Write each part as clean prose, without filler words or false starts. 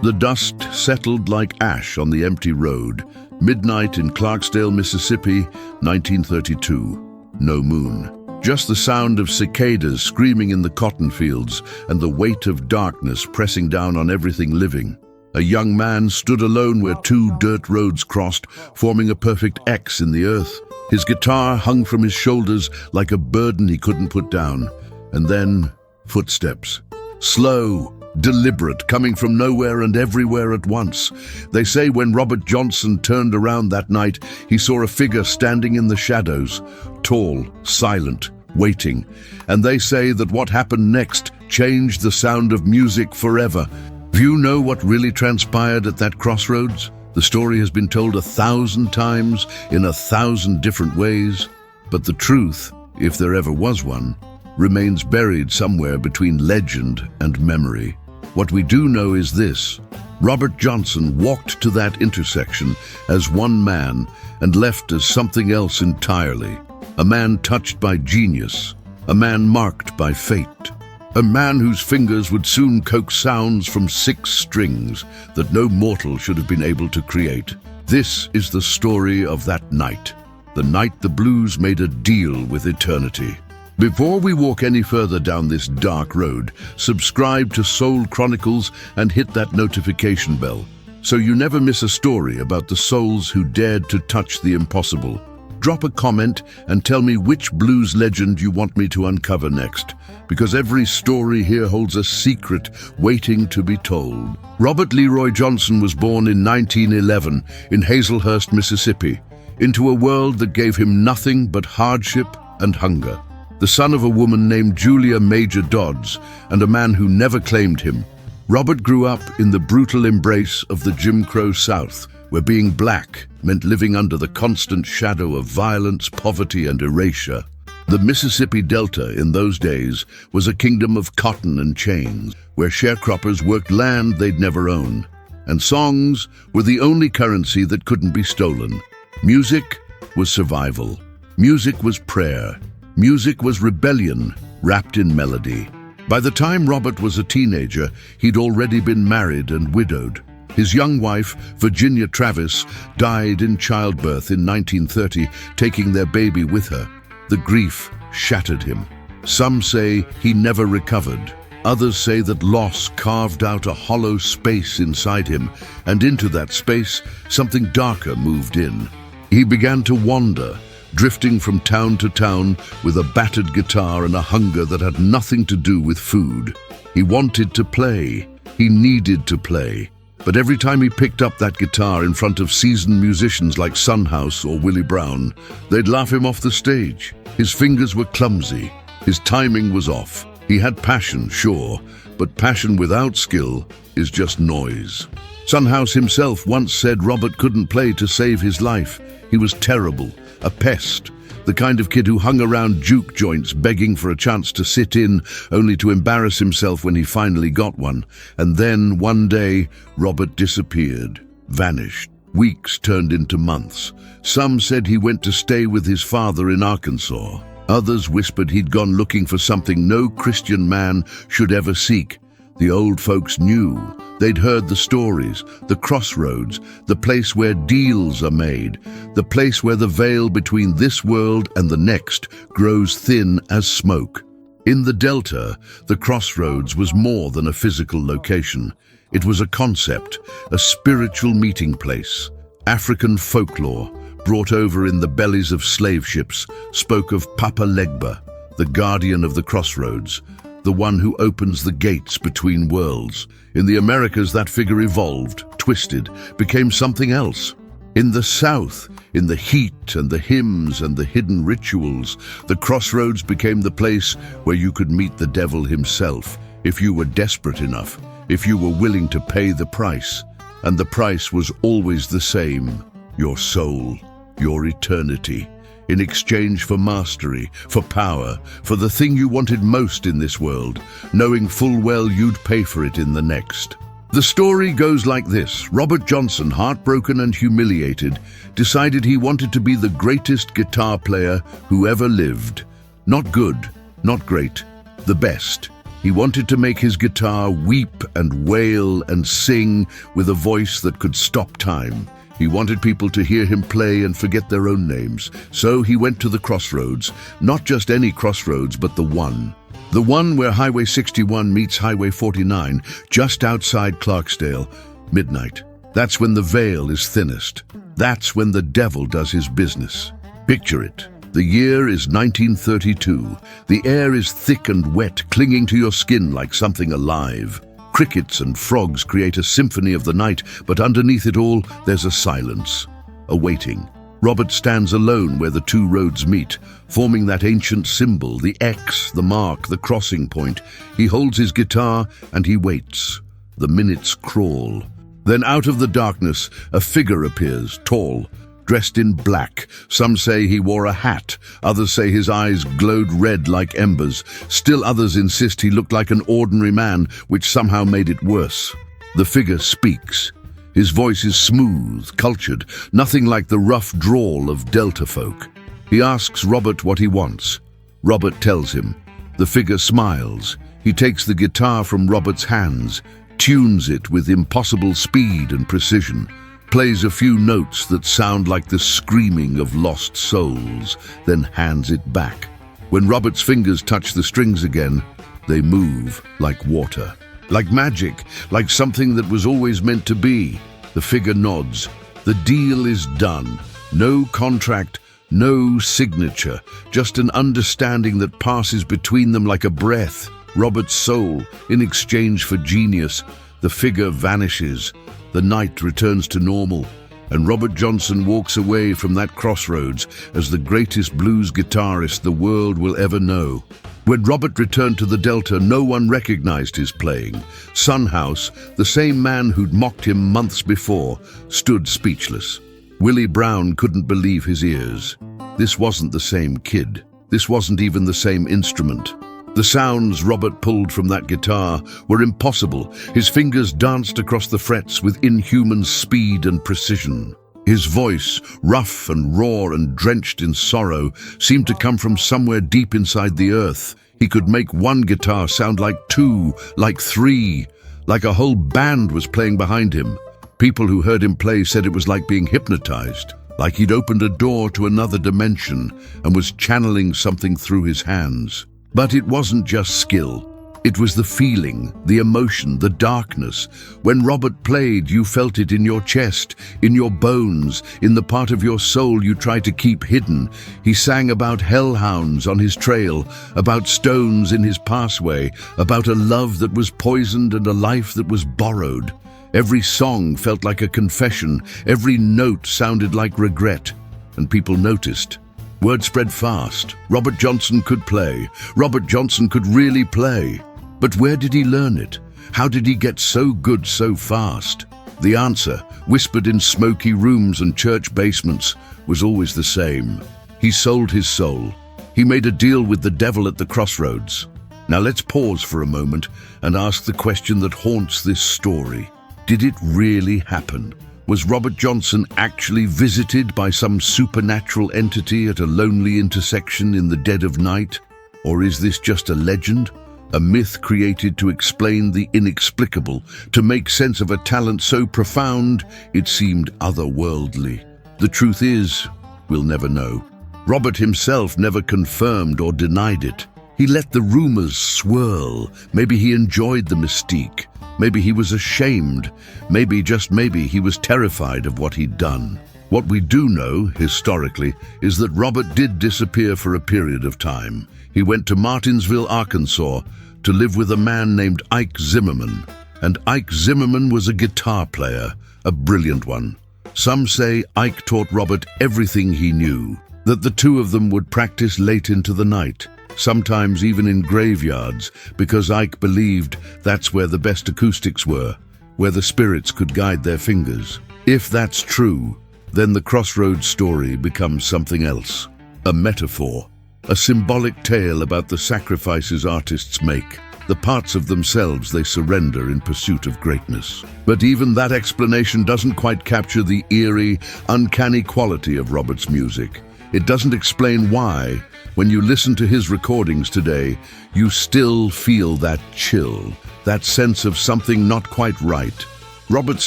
The dust settled like ash on the empty road. Midnight in Clarksdale, Mississippi, 1932. No moon. Just the sound of cicadas screaming in the cotton fields and the weight of darkness pressing down on everything living. A young man stood alone where two dirt roads crossed, forming a perfect X in the earth. His guitar hung from his shoulders like a burden he couldn't put down. And then, footsteps. Slow, deliberate, coming from nowhere and everywhere at once. They say when Robert Johnson turned around that night, he saw a figure standing in the shadows, tall, silent, waiting. And they say that what happened next changed the sound of music forever. Do you know what really transpired at that crossroads? The story has been told 1,000 times in 1,000 different ways, but the truth, if there ever was one, remains buried somewhere between legend and memory. What we do know is this: Robert Johnson walked to that intersection as one man and left as something else entirely. A man touched by genius, a man marked by fate, a man whose fingers would soon coax sounds from 6 strings that no mortal should have been able to create. This is the story of that night, the night the blues made a deal with eternity. Before we walk any further down this dark road, subscribe to Soul Chronicles and hit that notification bell so you never miss a story about the souls who dared to touch the impossible. Drop a comment and tell me which blues legend you want me to uncover next, because every story here holds a secret waiting to be told. Robert Leroy Johnson was born in 1911 in Hazelhurst, Mississippi, into a world that gave him nothing but hardship and hunger. The son of a woman named Julia Major Dodds and a man who never claimed him, Robert grew up in the brutal embrace of the Jim Crow South, where being black meant living under the constant shadow of violence, poverty, and erasure. The Mississippi Delta in those days was a kingdom of cotton and chains, where sharecroppers worked land they'd never owned. And songs were the only currency that couldn't be stolen. Music was survival. Music was prayer. Music was rebellion, wrapped in melody. By the time Robert was a teenager, he'd already been married and widowed. His young wife, Virginia Travis, died in childbirth in 1930, taking their baby with her. The grief shattered him. Some say he never recovered. Others say that loss carved out a hollow space inside him, and into that space, something darker moved in. He began to wander, drifting from town to town with a battered guitar and a hunger that had nothing to do with food. He wanted to play. He needed to play. But every time he picked up that guitar in front of seasoned musicians like Son House or Willie Brown, they'd laugh him off the stage. His fingers were clumsy. His timing was off. He had passion, sure, but passion without skill is just noise. Son House himself once said Robert couldn't play to save his life. He was terrible, a pest, the kind of kid who hung around juke joints begging for a chance to sit in, only to embarrass himself when he finally got one. And then, one day, Robert disappeared, vanished. Weeks turned into months. Some said he went to stay with his father in Arkansas. Others whispered he'd gone looking for something no Christian man should ever seek. The old folks knew. They'd heard the stories, the crossroads, the place where deals are made, the place where the veil between this world and the next grows thin as smoke. In the Delta, the crossroads was more than a physical location. It was a concept, a spiritual meeting place. African folklore, brought over in the bellies of slave ships, spoke of Papa Legba, the guardian of the crossroads, the one who opens the gates between worlds. In the Americas, that figure evolved, twisted, became something else. In the South, in the heat and the hymns and the hidden rituals, the crossroads became the place where you could meet the devil himself, if you were desperate enough, if you were willing to pay the price. And the price was always the same: your soul, your eternity. In exchange for mastery, for power, for the thing you wanted most in this world, knowing full well you'd pay for it in the next. The story goes like this. Robert Johnson, heartbroken and humiliated, decided he wanted to be the greatest guitar player who ever lived. Not good, not great, the best. He wanted to make his guitar weep and wail and sing with a voice that could stop time. He wanted people to hear him play and forget their own names. So he went to the Crossroads, not just any crossroads, but the one. The one where Highway 61 meets Highway 49, just outside Clarksdale, midnight. That's when the veil is thinnest. That's when the devil does his business. Picture it. The year is 1932. The air is thick and wet, clinging to your skin like something alive. Crickets and frogs create a symphony of the night, but underneath it all, there's a silence, a waiting. Robert stands alone where the two roads meet, forming that ancient symbol, the X, the mark, the crossing point. He holds his guitar and he waits. The minutes crawl. Then out of the darkness, a figure appears, tall, dressed in black. Some say he wore a hat, others say his eyes glowed red like embers. Still others insist he looked like an ordinary man, which somehow made it worse. The figure speaks. His voice is smooth, cultured, nothing like the rough drawl of Delta folk. He asks Robert what he wants. Robert tells him. The figure smiles. He takes the guitar from Robert's hands, tunes it with impossible speed and precision, plays a few notes that sound like the screaming of lost souls, then hands it back. When Robert's fingers touch the strings again, they move like water, like magic, like something that was always meant to be. The figure nods. The deal is done. No contract, no signature, just an understanding that passes between them like a breath. Robert's soul, in exchange for genius. The figure vanishes. The night returns to normal, and Robert Johnson walks away from that crossroads as the greatest blues guitarist the world will ever know. When Robert returned to the Delta, no one recognized his playing. Son House, the same man who'd mocked him months before, stood speechless. Willie Brown couldn't believe his ears. This wasn't the same kid. This wasn't even the same instrument. The sounds Robert pulled from that guitar were impossible. His fingers danced across the frets with inhuman speed and precision. His voice, rough and raw and drenched in sorrow, seemed to come from somewhere deep inside the earth. He could make one guitar sound like two, like three, like a whole band was playing behind him. People who heard him play said it was like being hypnotized, like he'd opened a door to another dimension and was channeling something through his hands. But it wasn't just skill. It was the feeling, the emotion, the darkness. When Robert played, you felt it in your chest, in your bones, in the part of your soul you tried to keep hidden. He sang about hellhounds on his trail, about stones in his pathway, about a love that was poisoned and a life that was borrowed. Every song felt like a confession. Every note sounded like regret. And people noticed. Word spread fast. Robert Johnson could play. Robert Johnson could really play. But where did he learn it? How did he get so good so fast? The answer, whispered in smoky rooms and church basements, was always the same. He sold his soul. He made a deal with the devil at the crossroads. Now let's pause for a moment and ask the question that haunts this story. Did it really happen? Was Robert Johnson actually visited by some supernatural entity at a lonely intersection in the dead of night? Or is this just a legend? A myth created to explain the inexplicable, to make sense of a talent so profound it seemed otherworldly? The truth is, we'll never know. Robert himself never confirmed or denied it. He let the rumors swirl. Maybe he enjoyed the mystique. Maybe he was ashamed. Maybe, just maybe, he was terrified of what he'd done. What we do know, historically, is that Robert did disappear for a period of time. He went to Martinsville, Arkansas, to live with a man named Ike Zimmerman. And Ike Zimmerman was a guitar player, a brilliant one. Some say Ike taught Robert everything he knew, that the two of them would practice late into the night, sometimes even in graveyards, because Ike believed that's where the best acoustics were, where the spirits could guide their fingers. If that's true, then the Crossroads story becomes something else. A metaphor, a symbolic tale about the sacrifices artists make, the parts of themselves they surrender in pursuit of greatness. But even that explanation doesn't quite capture the eerie, uncanny quality of Robert's music. It doesn't explain why, When you listen to his recordings today, you still feel that chill, that sense of something not quite right. Robert's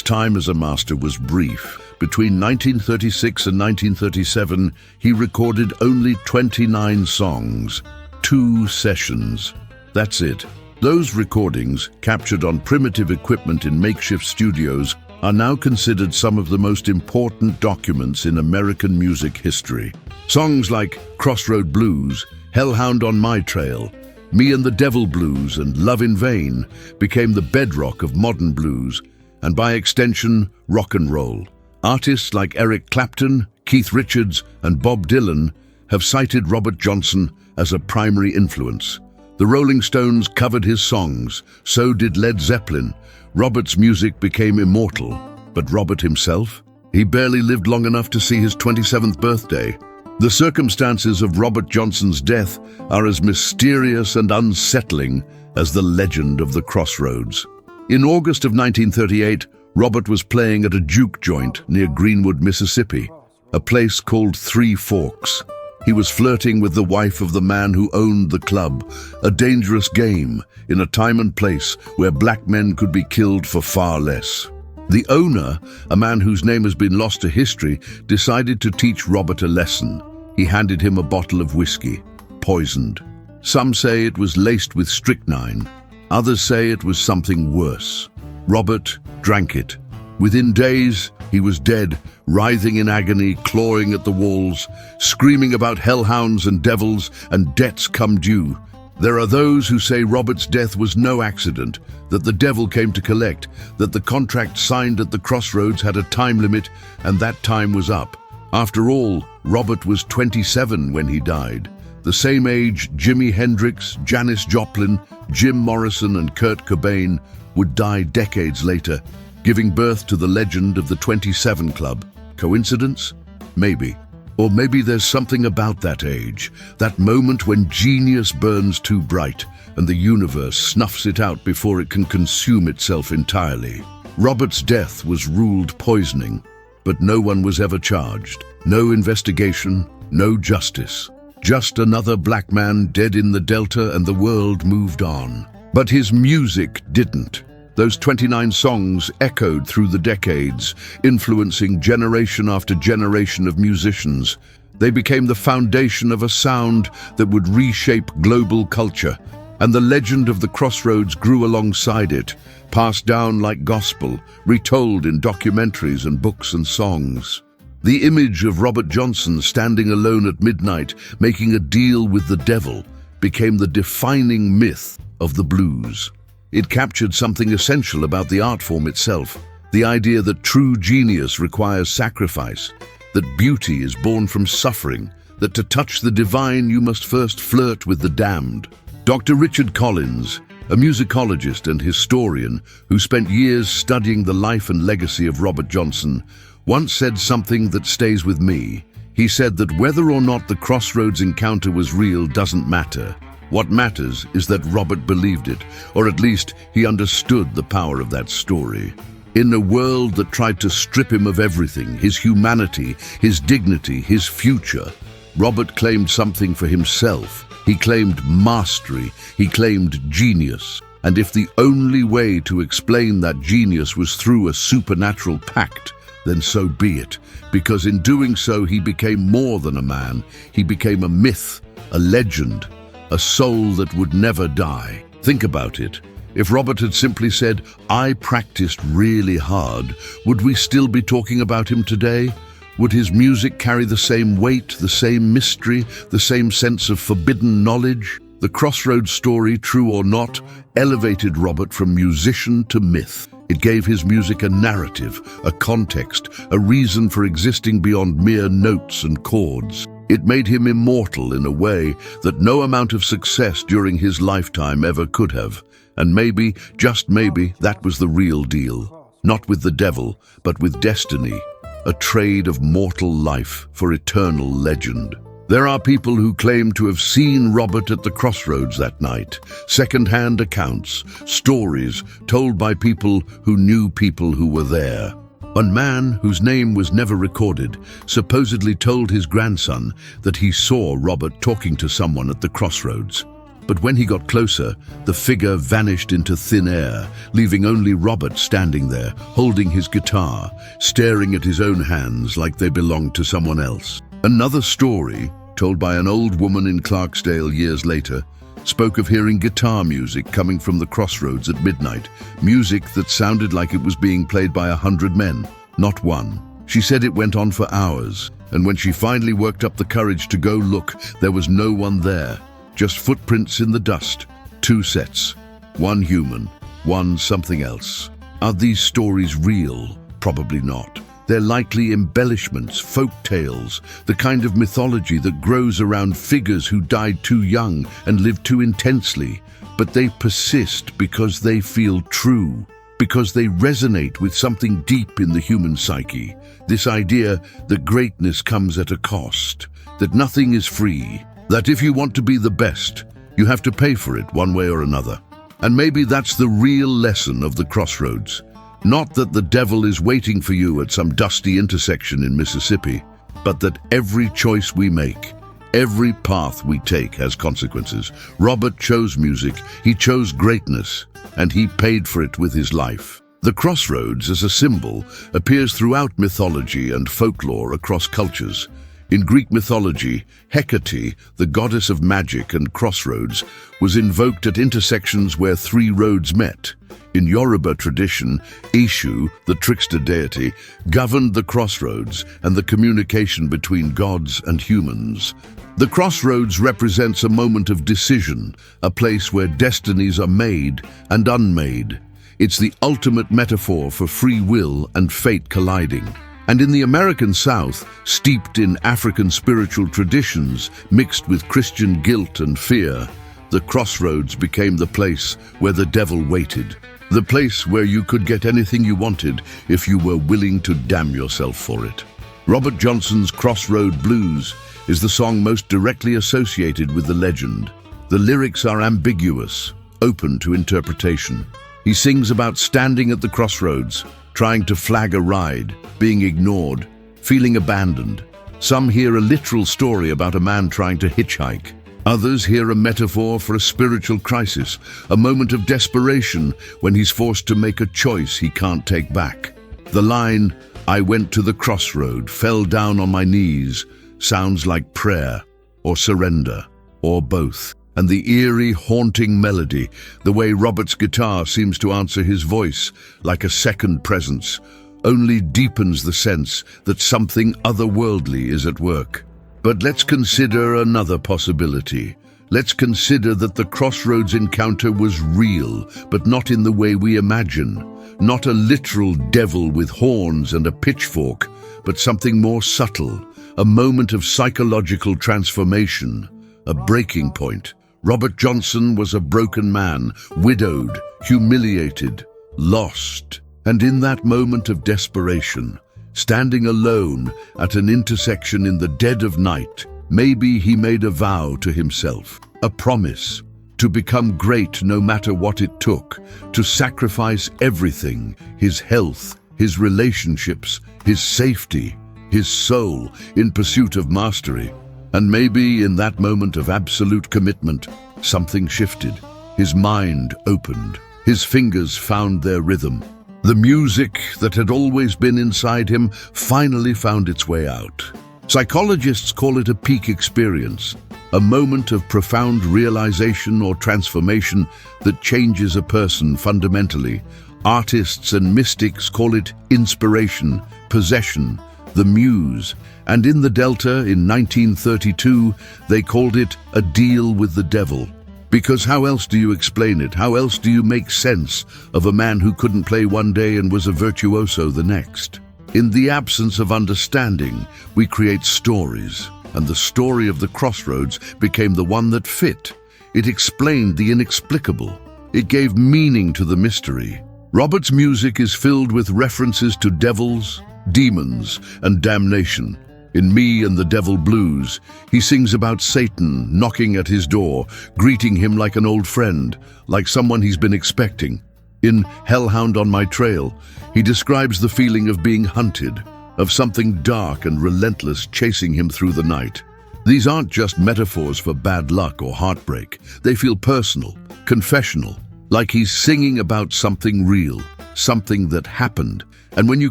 time as a master was brief. Between 1936 and 1937, he recorded only 29 songs, 2 sessions. That's it. Those recordings, captured on primitive equipment in makeshift studios, are now considered some of the most important documents in American music history. Songs like Crossroads Blues, Hellhound on My Trail, Me and the Devil Blues, and Love in Vain became the bedrock of modern blues, and by extension, rock and roll. Artists like Eric Clapton, Keith Richards, and Bob Dylan have cited Robert Johnson as a primary influence. The Rolling Stones covered his songs, so did Led Zeppelin. Robert's music became immortal, but Robert himself? He barely lived long enough to see his 27th birthday. The circumstances of Robert Johnson's death are as mysterious and unsettling as the legend of the Crossroads. In August of 1938, Robert was playing at a juke joint near Greenwood, Mississippi, a place called Three Forks. He was flirting with the wife of the man who owned the club, a dangerous game in a time and place where black men could be killed for far less. The owner, a man whose name has been lost to history, decided to teach Robert a lesson. He handed him a bottle of whiskey, poisoned. Some say it was laced with strychnine. Others say it was something worse. Robert drank it. Within days, he was dead, writhing in agony, clawing at the walls, screaming about hellhounds and devils and debts come due. There are those who say Robert's death was no accident, that the devil came to collect, that the contract signed at the Crossroads had a time limit, and that time was up. After all, Robert was 27 when he died. The same age Jimi Hendrix, Janis Joplin, Jim Morrison, and Kurt Cobain would die decades later, giving birth to the legend of the 27 Club. Coincidence? Maybe. Or maybe there's something about that age, that moment when genius burns too bright and the universe snuffs it out before it can consume itself entirely. Robert's death was ruled poisoning, but no one was ever charged. No investigation, no justice. Just another black man dead in the Delta, and the world moved on. But his music didn't. Those 29 songs echoed through the decades, influencing generation after generation of musicians. They became the foundation of a sound that would reshape global culture, and the legend of the Crossroads grew alongside it, passed down like gospel, retold in documentaries and books and songs. The image of Robert Johnson standing alone at midnight, making a deal with the devil, became the defining myth of the blues. It captured something essential about the art form itself, the idea that true genius requires sacrifice, that beauty is born from suffering, that to touch the divine you must first flirt with the damned. Dr. Richard Collins, a musicologist and historian who spent years studying the life and legacy of Robert Johnson, once said something that stays with me. He said that whether or not the Crossroads encounter was real doesn't matter. What matters is that Robert believed it, or at least he understood the power of that story. In a world that tried to strip him of everything, his humanity, his dignity, his future, Robert claimed something for himself. He claimed mastery, he claimed genius. And if the only way to explain that genius was through a supernatural pact, then so be it, because in doing so he became more than a man. He became a myth, a legend, a soul that would never die. Think about it. If Robert had simply said, "I practiced really hard," would we still be talking about him today? Would his music carry the same weight, the same mystery, the same sense of forbidden knowledge? The Crossroads story, true or not, elevated Robert from musician to myth. It gave his music a narrative, a context, a reason for existing beyond mere notes and chords. It made him immortal in a way that no amount of success during his lifetime ever could have. And maybe, just maybe, that was the real deal. Not with the devil, but with destiny. A trade of mortal life for eternal legend. There are people who claim to have seen Robert at the Crossroads that night. Second-hand accounts, stories told by people who knew people who were there. One man, whose name was never recorded, supposedly told his grandson that he saw Robert talking to someone at the crossroads. But when he got closer, the figure vanished into thin air, leaving only Robert standing there, holding his guitar, staring at his own hands like they belonged to someone else. Another story, told by an old woman in Clarksdale years later, spoke of hearing guitar music coming from the crossroads at midnight, music that sounded like it was being played by 100 men, not one. She said it went on for hours, and when she finally worked up the courage to go look, there was no one there, just footprints in the dust, 2 sets, one human, one something else. Are these stories real? Probably not. They're likely embellishments, folk tales, the kind of mythology that grows around figures who died too young and lived too intensely. But they persist because they feel true, because they resonate with something deep in the human psyche. This idea that greatness comes at a cost, that nothing is free, that if you want to be the best, you have to pay for it one way or another. And maybe that's the real lesson of the crossroads. Not that the devil is waiting for you at some dusty intersection in Mississippi, but that every choice we make, every path we take has consequences. Robert chose music, he chose greatness, and he paid for it with his life. The crossroads as a symbol appears throughout mythology and folklore across cultures. In Greek mythology, Hecate, the goddess of magic and crossroads, was invoked at intersections where 3 roads met. In Yoruba tradition, Eshu, the trickster deity, governed the crossroads and the communication between gods and humans. The crossroads represents a moment of decision, a place where destinies are made and unmade. It's the ultimate metaphor for free will and fate colliding. And in the American South, steeped in African spiritual traditions mixed with Christian guilt and fear, the crossroads became the place where the devil waited. The place where you could get anything you wanted if you were willing to damn yourself for it. Robert Johnson's Crossroad Blues is the song most directly associated with the legend. The lyrics are ambiguous, open to interpretation. He sings about standing at the crossroads, trying to flag a ride, being ignored, feeling abandoned. Some hear a literal story about a man trying to hitchhike. Others hear a metaphor for a spiritual crisis, a moment of desperation when he's forced to make a choice he can't take back. The line, "I went to the crossroad, fell down on my knees," sounds like prayer or surrender or both. And the eerie, haunting melody, the way Robert's guitar seems to answer his voice like a second presence, only deepens the sense that something otherworldly is at work. But let's consider another possibility. Let's consider that the crossroads encounter was real, but not in the way we imagine. Not a literal devil with horns and a pitchfork, but something more subtle, a moment of psychological transformation, a breaking point. Robert Johnson was a broken man, widowed, humiliated, lost. And in that moment of desperation, standing alone at an intersection in the dead of night, maybe he made a vow to himself, a promise, to become great no matter what it took, to sacrifice everything, his health, his relationships, his safety, his soul, in pursuit of mastery. And maybe in that moment of absolute commitment, something shifted. His mind opened, his fingers found their rhythm. The music that had always been inside him finally found its way out. Psychologists call it a peak experience, a moment of profound realization or transformation that changes a person fundamentally. Artists and mystics call it inspiration, possession, the muse. And in the Delta in 1932, they called it a deal with the devil. Because how else do you explain it? How else do you make sense of a man who couldn't play one day and was a virtuoso the next? In the absence of understanding, we create stories, and the story of the crossroads became the one that fit. It explained the inexplicable. It gave meaning to the mystery. Robert's music is filled with references to devils, demons, and damnation. In Me and the Devil Blues, he sings about Satan knocking at his door, greeting him like an old friend, like someone he's been expecting. In Hellhound on My Trail, he describes the feeling of being hunted, of something dark and relentless chasing him through the night. These aren't just metaphors for bad luck or heartbreak. They feel personal, confessional, like he's singing about something real, something that happened. And when you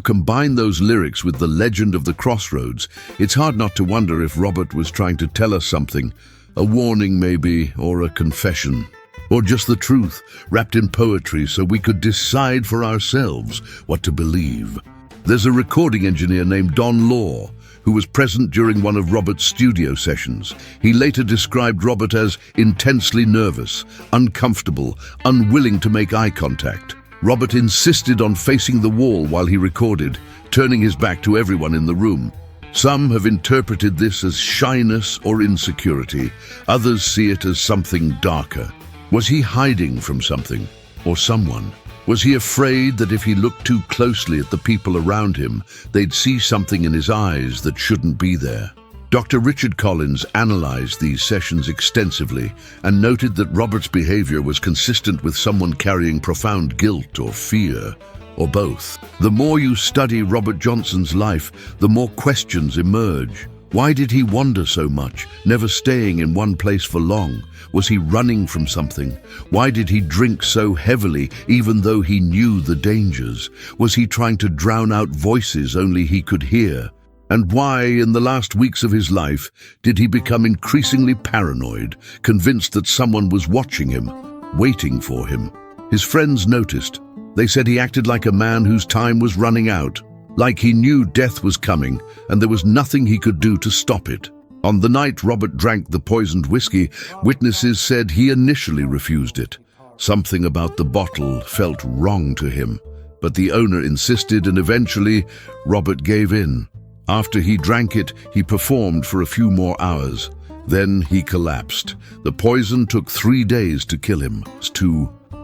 combine those lyrics with the legend of the Crossroads, it's hard not to wonder if Robert was trying to tell us something, a warning maybe, or a confession, or just the truth wrapped in poetry so we could decide for ourselves what to believe. There's a recording engineer named Don Law who was present during one of Robert's studio sessions. He later described Robert as intensely nervous, uncomfortable, unwilling to make eye contact. Robert insisted on facing the wall while he recorded, turning his back to everyone in the room. Some have interpreted this as shyness or insecurity. Others see it as something darker. Was he hiding from something or someone? Was he afraid that if he looked too closely at the people around him, they'd see something in his eyes that shouldn't be there? Dr. Richard Collins analyzed these sessions extensively and noted that Robert's behavior was consistent with someone carrying profound guilt or fear, or both. The more you study Robert Johnson's life, the more questions emerge. Why did he wander so much, never staying in one place for long? Was he running from something? Why did he drink so heavily, even though he knew the dangers? Was he trying to drown out voices only he could hear? And why, in the last weeks of his life, did he become increasingly paranoid, convinced that someone was watching him, waiting for him? His friends noticed. They said he acted like a man whose time was running out, like he knew death was coming and there was nothing he could do to stop it. On the night Robert drank the poisoned whiskey, witnesses said he initially refused it. Something about the bottle felt wrong to him, but the owner insisted and eventually Robert gave in. After he drank it, he performed for a few more hours. Then he collapsed. The poison took 3 days to kill him.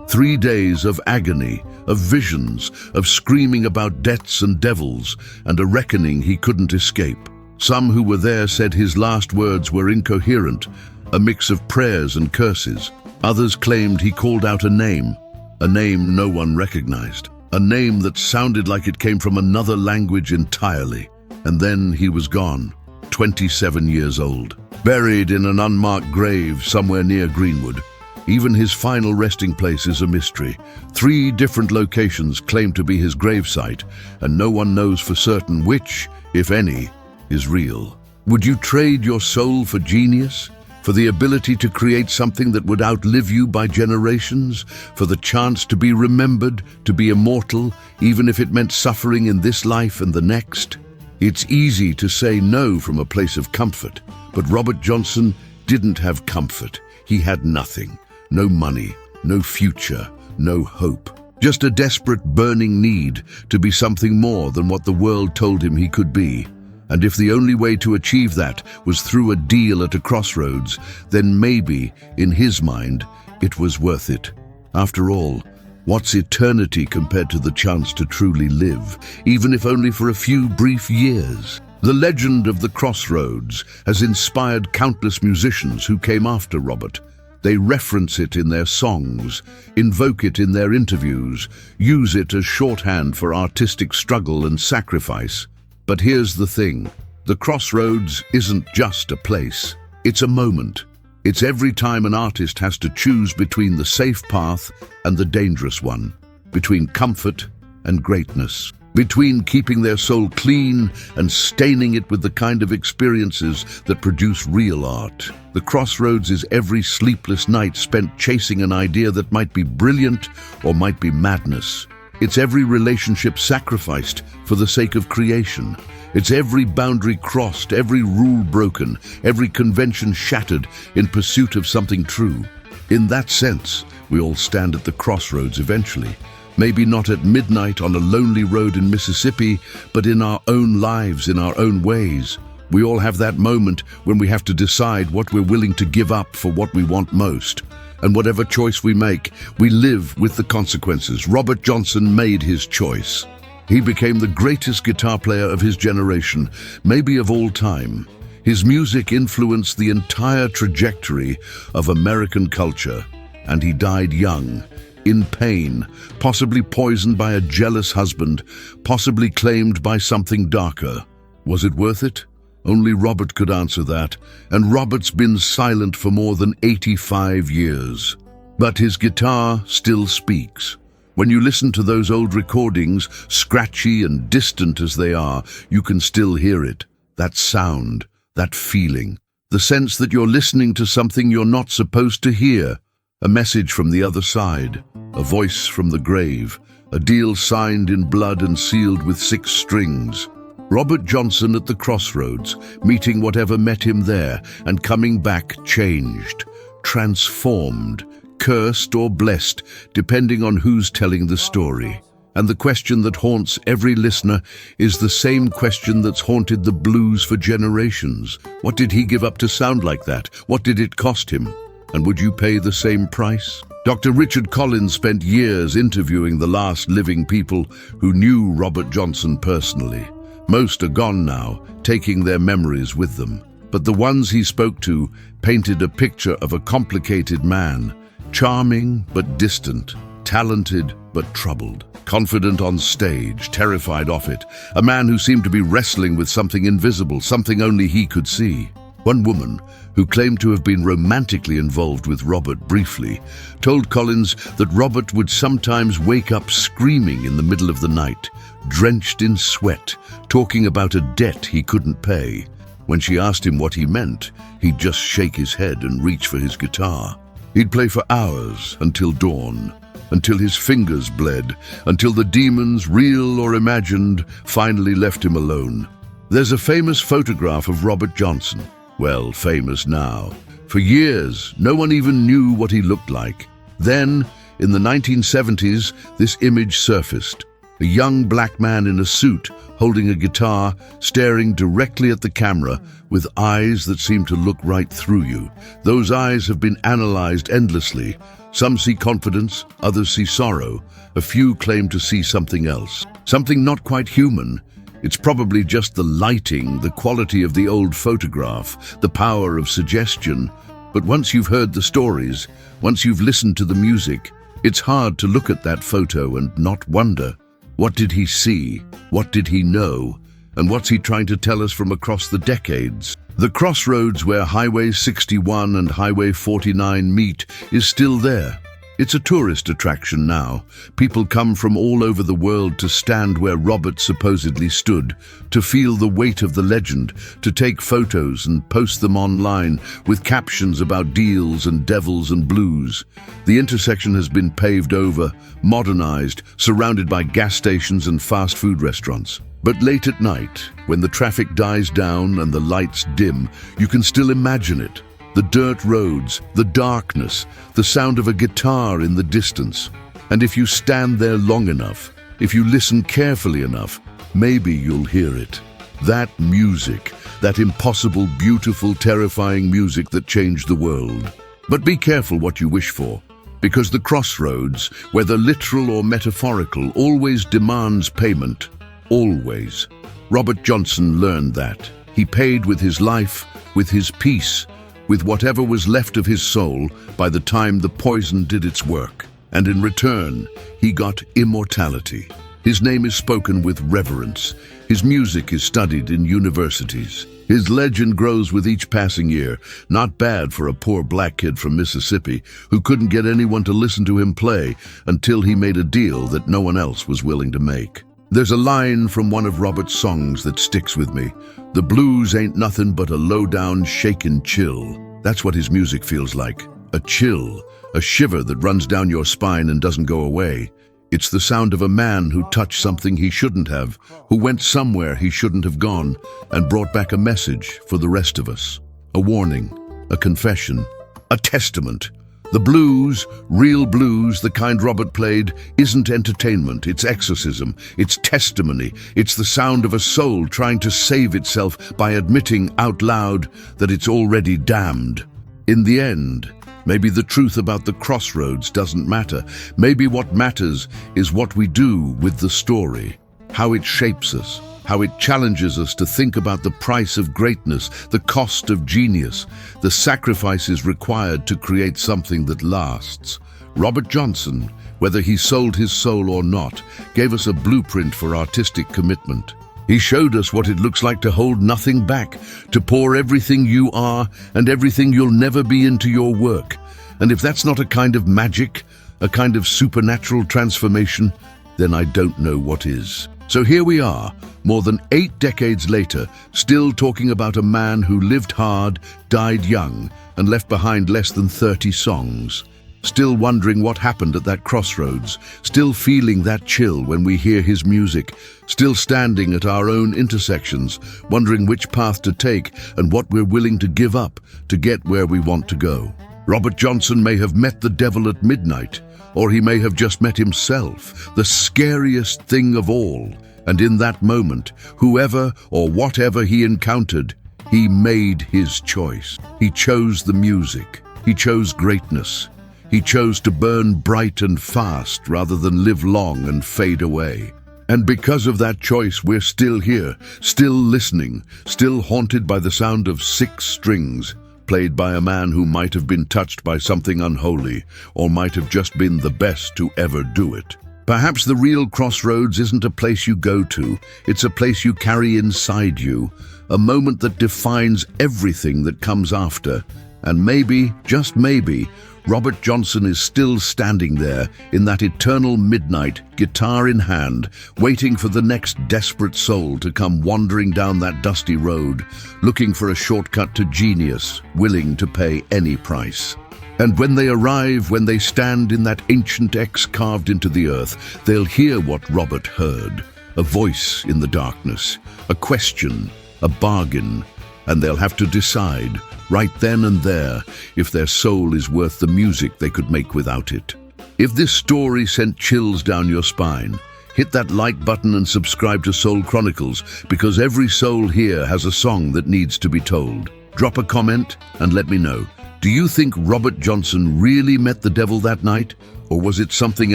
3 days of agony, of visions, of screaming about deaths and devils, and a reckoning he couldn't escape. Some who were there said his last words were incoherent, a mix of prayers and curses. Others claimed he called out a name no one recognized, a name that sounded like it came from another language entirely. And then he was gone, 27 years old, buried in an unmarked grave somewhere near Greenwood. Even his final resting place is a mystery. 3 different locations claim to be his gravesite, and no one knows for certain which, if any, is real. Would you trade your soul for genius? For the ability to create something that would outlive you by generations? For the chance to be remembered, to be immortal, even if it meant suffering in this life and the next? It's easy to say no from a place of comfort, but Robert Johnson didn't have comfort. He had nothing. No money, no future, no hope. Just a desperate, burning need to be something more than what the world told him he could be. And if the only way to achieve that was through a deal at a crossroads, then maybe, in his mind, it was worth it. After all, what's eternity compared to the chance to truly live, even if only for a few brief years? The legend of the Crossroads has inspired countless musicians who came after Robert. They reference it in their songs, invoke it in their interviews, use it as shorthand for artistic struggle and sacrifice. But here's the thing, the Crossroads isn't just a place, it's a moment. It's every time an artist has to choose between the safe path and the dangerous one, between comfort and greatness, between keeping their soul clean and staining it with the kind of experiences that produce real art. The Crossroads is every sleepless night spent chasing an idea that might be brilliant or might be madness. It's every relationship sacrificed for the sake of creation. It's every boundary crossed, every rule broken, every convention shattered in pursuit of something true. In that sense, we all stand at the crossroads eventually. Maybe not at midnight on a lonely road in Mississippi, but in our own lives, in our own ways. We all have that moment when we have to decide what we're willing to give up for what we want most. And whatever choice we make, we live with the consequences. Robert Johnson made his choice. He became the greatest guitar player of his generation, maybe of all time. His music influenced the entire trajectory of American culture, and he died young, in pain, possibly poisoned by a jealous husband, possibly claimed by something darker. Was it worth it? Only Robert could answer that, and Robert's been silent for more than 85 years. But his guitar still speaks. When you listen to those old recordings, scratchy and distant as they are, you can still hear it. That sound, that feeling, the sense that you're listening to something you're not supposed to hear. A message from the other side, a voice from the grave, a deal signed in blood and sealed with 6 strings. Robert Johnson at the Crossroads, meeting whatever met him there and coming back changed, transformed, cursed or blessed, depending on who's telling the story. And the question that haunts every listener is the same question that's haunted the blues for generations. What did he give up to sound like that? What did it cost him? And would you pay the same price? Dr. Richard Collins spent years interviewing the last living people who knew Robert Johnson personally. Most are gone now, taking their memories with them. But the ones he spoke to painted a picture of a complicated man, charming but distant, talented but troubled, confident on stage, terrified off it, a man who seemed to be wrestling with something invisible, something only he could see. One woman, who claimed to have been romantically involved with Robert briefly, told Collins that Robert would sometimes wake up screaming in the middle of the night, drenched in sweat, talking about a debt he couldn't pay. When she asked him what he meant, he'd just shake his head and reach for his guitar. He'd play for hours until dawn, until his fingers bled, until the demons, real or imagined, finally left him alone. There's a famous photograph of Robert Johnson. Well, famous now. For years, no one even knew what he looked like. Then, in the 1970s, this image surfaced. A young black man in a suit, holding a guitar, staring directly at the camera, with eyes that seem to look right through you. Those eyes have been analyzed endlessly. Some see confidence, others see sorrow. A few claim to see something else. Something not quite human. It's probably just the lighting, the quality of the old photograph, the power of suggestion. But once you've heard the stories, once you've listened to the music, it's hard to look at that photo and not wonder. What did he see? What did he know? And what's he trying to tell us from across the decades? The crossroads where Highway 61 and Highway 49 meet is still there. It's a tourist attraction now. People come from all over the world to stand where Robert supposedly stood, to feel the weight of the legend, to take photos and post them online with captions about deals and devils and blues. The intersection has been paved over, modernized, surrounded by gas stations and fast food restaurants. But late at night, when the traffic dies down and the lights dim, you can still imagine it. The dirt roads, the darkness, the sound of a guitar in the distance. And if you stand there long enough, if you listen carefully enough, maybe you'll hear it. That music, that impossible, beautiful, terrifying music that changed the world. But be careful what you wish for, because the crossroads, whether literal or metaphorical, always demands payment. Always. Robert Johnson learned that. He paid with his life, with his peace, with whatever was left of his soul by the time the poison did its work. And in return, he got immortality. His name is spoken with reverence. His music is studied in universities. His legend grows with each passing year. Not bad for a poor black kid from Mississippi who couldn't get anyone to listen to him play until he made a deal that no one else was willing to make. There's a line from one of Robert's songs that sticks with me. The blues ain't nothing but a low-down, shaken chill. That's what his music feels like. A chill, a shiver that runs down your spine and doesn't go away. It's the sound of a man who touched something he shouldn't have, who went somewhere he shouldn't have gone, and brought back a message for the rest of us. A warning, a confession, a testament. The blues, real blues, the kind Robert played, isn't entertainment, it's exorcism, it's testimony, it's the sound of a soul trying to save itself by admitting out loud that it's already damned. In the end, maybe the truth about the crossroads doesn't matter. Maybe what matters is what we do with the story, how it shapes us, how it challenges us to think about the price of greatness, the cost of genius, the sacrifices required to create something that lasts. Robert Johnson, whether he sold his soul or not, gave us a blueprint for artistic commitment. He showed us what it looks like to hold nothing back, to pour everything you are and everything you'll never be into your work. And if that's not a kind of magic, a kind of supernatural transformation, then I don't know what is. So here we are, more than 8 decades later, still talking about a man who lived hard, died young, and left behind less than 30 songs. Still wondering what happened at that crossroads, still feeling that chill when we hear his music, still standing at our own intersections, wondering which path to take and what we're willing to give up to get where we want to go. Robert Johnson may have met the devil at midnight, or he may have just met himself, the scariest thing of all. And in that moment, whoever or whatever he encountered, he made his choice. He chose the music. He chose greatness. He chose to burn bright and fast rather than live long and fade away. And because of that choice, we're still here, still listening, still haunted by the sound of 6 strings, played by a man who might have been touched by something unholy, or might have just been the best to ever do it. Perhaps the real crossroads isn't a place you go to, it's a place you carry inside you, a moment that defines everything that comes after. And maybe, just maybe, Robert Johnson is still standing there in that eternal midnight, guitar in hand, waiting for the next desperate soul to come wandering down that dusty road, looking for a shortcut to genius, willing to pay any price. And when they arrive, when they stand in that ancient X carved into the earth, they'll hear what Robert heard, a voice in the darkness, a question, a bargain, and they'll have to decide, right then and there, if their soul is worth the music they could make without it. If this story sent chills down your spine, hit that like button and subscribe to Soul Chronicles, because every soul here has a song that needs to be told. Drop a comment and let me know. Do you think Robert Johnson really met the devil that night, or was it something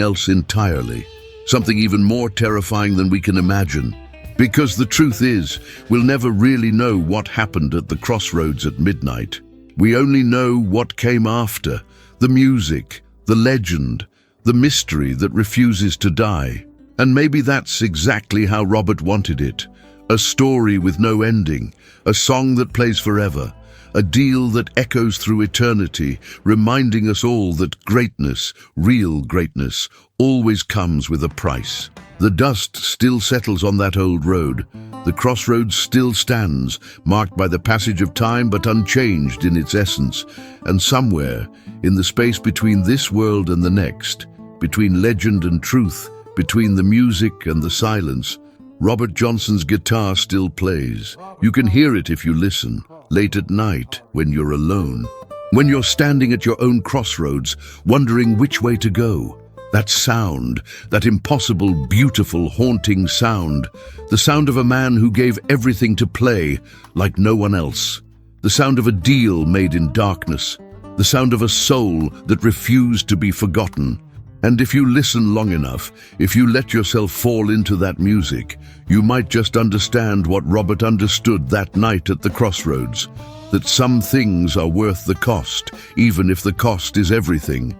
else entirely? Something even more terrifying than we can imagine? Because the truth is, we'll never really know what happened at the crossroads at midnight. We only know what came after, the music, the legend, the mystery that refuses to die. And maybe that's exactly how Robert wanted it. A story with no ending, a song that plays forever, a deal that echoes through eternity, reminding us all that greatness, real greatness, always comes with a price. The dust still settles on that old road. The crossroads still stands, marked by the passage of time but unchanged in its essence. And somewhere, in the space between this world and the next, between legend and truth, between the music and the silence, Robert Johnson's guitar still plays. You can hear it if you listen, late at night, when you're alone. When you're standing at your own crossroads, wondering which way to go. That sound, that impossible, beautiful, haunting sound, the sound of a man who gave everything to play like no one else. The sound of a deal made in darkness. The sound of a soul that refused to be forgotten. And if you listen long enough, if you let yourself fall into that music, you might just understand what Robert understood that night at the crossroads. That some things are worth the cost, even if the cost is everything.